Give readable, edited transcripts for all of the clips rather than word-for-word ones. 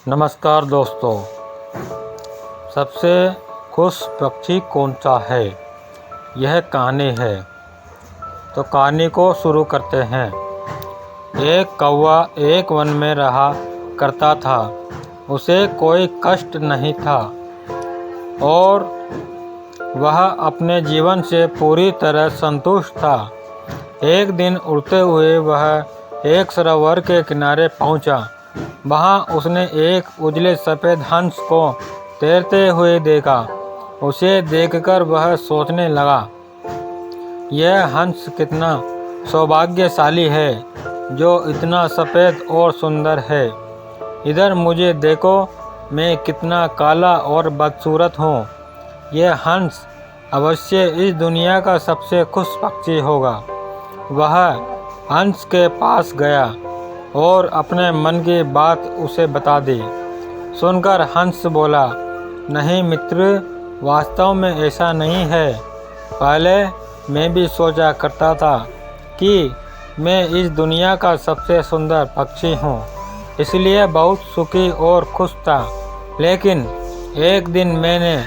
नमस्कार दोस्तों, सबसे खुश पक्षी कौन सा है, यह कहानी है। तो कहानी को शुरू करते हैं। एक कौवा एक वन में रहा करता था। उसे कोई कष्ट नहीं था और वह अपने जीवन से पूरी तरह संतुष्ट था। एक दिन उड़ते हुए वह एक सरोवर के किनारे पहुंचा। वहाँ उसने एक उजले सफ़ेद हंस को तैरते हुए देखा। उसे देखकर वह सोचने लगा, यह हंस कितना सौभाग्यशाली है जो इतना सफ़ेद और सुंदर है। इधर मुझे देखो, मैं कितना काला और बदसूरत हूँ। यह हंस अवश्य इस दुनिया का सबसे खुश पक्षी होगा। वह हंस के पास गया और अपने मन की बात उसे बता दी। सुनकर हंस बोला, नहीं मित्र, वास्तव में ऐसा नहीं है। पहले मैं भी सोचा करता था कि मैं इस दुनिया का सबसे सुंदर पक्षी हूँ, इसलिए बहुत सुखी और खुश था। लेकिन एक दिन मैंने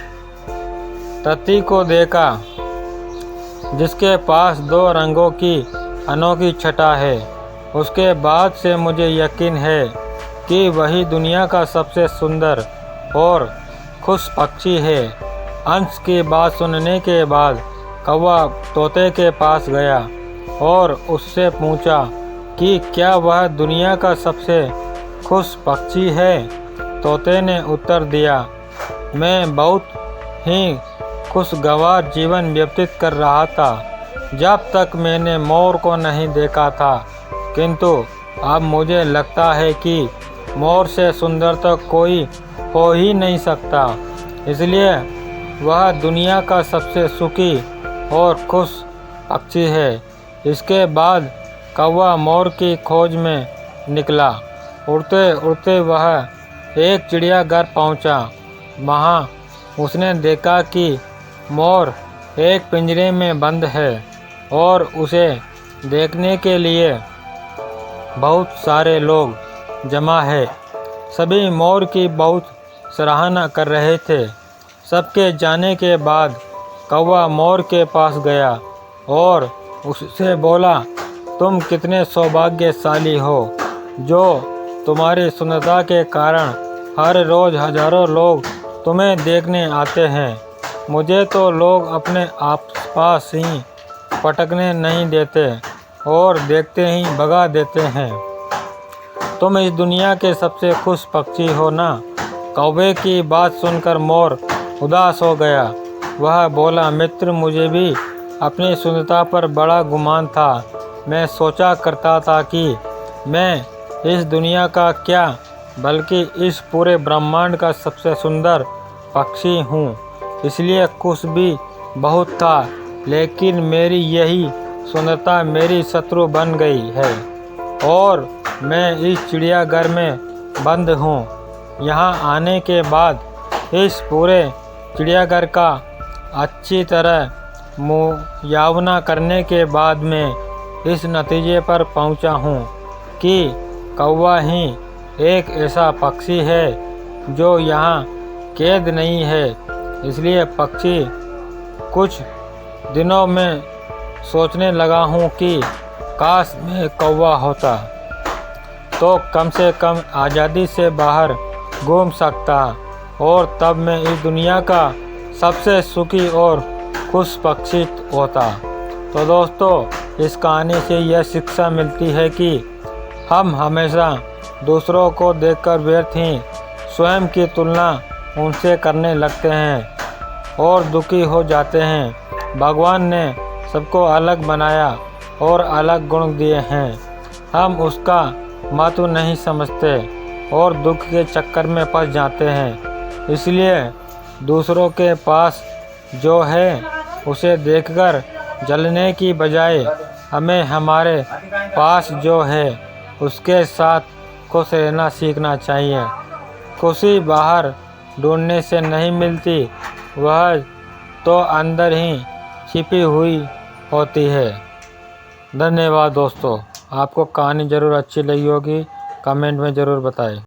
तती को देखा जिसके पास 2 रंगों की अनोखी छटा है। उसके बाद से मुझे यकीन है कि वही दुनिया का सबसे सुंदर और खुश पक्षी है। हंस की बात सुनने के बाद कौवा तोते के पास गया और उससे पूछा कि क्या वह दुनिया का सबसे खुश पक्षी है। तोते ने उत्तर दिया, मैं बहुत ही खुशगवार जीवन व्यतीत कर रहा था जब तक मैंने मोर को नहीं देखा था, किंतु अब मुझे लगता है कि मोर से सुंदर तो कोई हो ही नहीं सकता, इसलिए वह दुनिया का सबसे सुखी और खुश पक्षी है। इसके बाद कौवा मोर की खोज में निकला। उड़ते उड़ते वह एक चिड़ियाघर पहुंचा। वहां उसने देखा कि मोर एक पिंजरे में बंद है और उसे देखने के लिए बहुत सारे लोग जमा है। सभी मोर की बहुत सराहना कर रहे थे। सबके जाने के बाद कौवा मोर के पास गया और उससे बोला, तुम कितने सौभाग्यशाली हो जो तुम्हारी सुंदरता के कारण हर रोज़ हजारों लोग तुम्हें देखने आते हैं। मुझे तो लोग अपने आसपास ही पटकने नहीं देते और देखते ही भगा देते हैं। तुम इस दुनिया के सबसे खुश पक्षी हो ना। कौवे की बात सुनकर मोर उदास हो गया। वह बोला, मित्र, मुझे भी अपनी सुंदरता पर बड़ा गुमान था। मैं सोचा करता था कि मैं इस दुनिया का क्या बल्कि इस पूरे ब्रह्मांड का सबसे सुंदर पक्षी हूँ, इसलिए खुश भी बहुत था। लेकिन मेरी यही सुंदरता मेरी शत्रु बन गई है और मैं इस चिड़ियाघर में बंद हूँ। यहाँ आने के बाद, इस पूरे चिड़ियाघर का अच्छी तरह मुआयना करने के बाद मैं इस नतीजे पर पहुँचा हूँ कि कौवा ही एक ऐसा पक्षी है जो यहाँ कैद नहीं है। इसलिए पक्षी कुछ दिनों में सोचने लगा हूँ कि काश मैं कौवा होता तो कम से कम आज़ादी से बाहर घूम सकता और तब मैं इस दुनिया का सबसे सुखी और खुश पक्षी होता। तो दोस्तों, इस कहानी से यह शिक्षा मिलती है कि हम हमेशा दूसरों को देखकर व्यर्थ ही स्वयं की तुलना उनसे करने लगते हैं और दुखी हो जाते हैं। भगवान ने सबको अलग बनाया और अलग गुण दिए हैं। हम उसका महत्व नहीं समझते और दुख के चक्कर में फंस जाते हैं। इसलिए दूसरों के पास जो है उसे देखकर जलने की बजाय हमें हमारे पास जो है उसके साथ खुश रहना सीखना चाहिए। खुशी बाहर ढूंढने से नहीं मिलती, वह तो अंदर ही छिपी हुई होती है। धन्यवाद दोस्तों। आपको कहानी ज़रूर अच्छी लगी होगी, कमेंट में ज़रूर बताएं।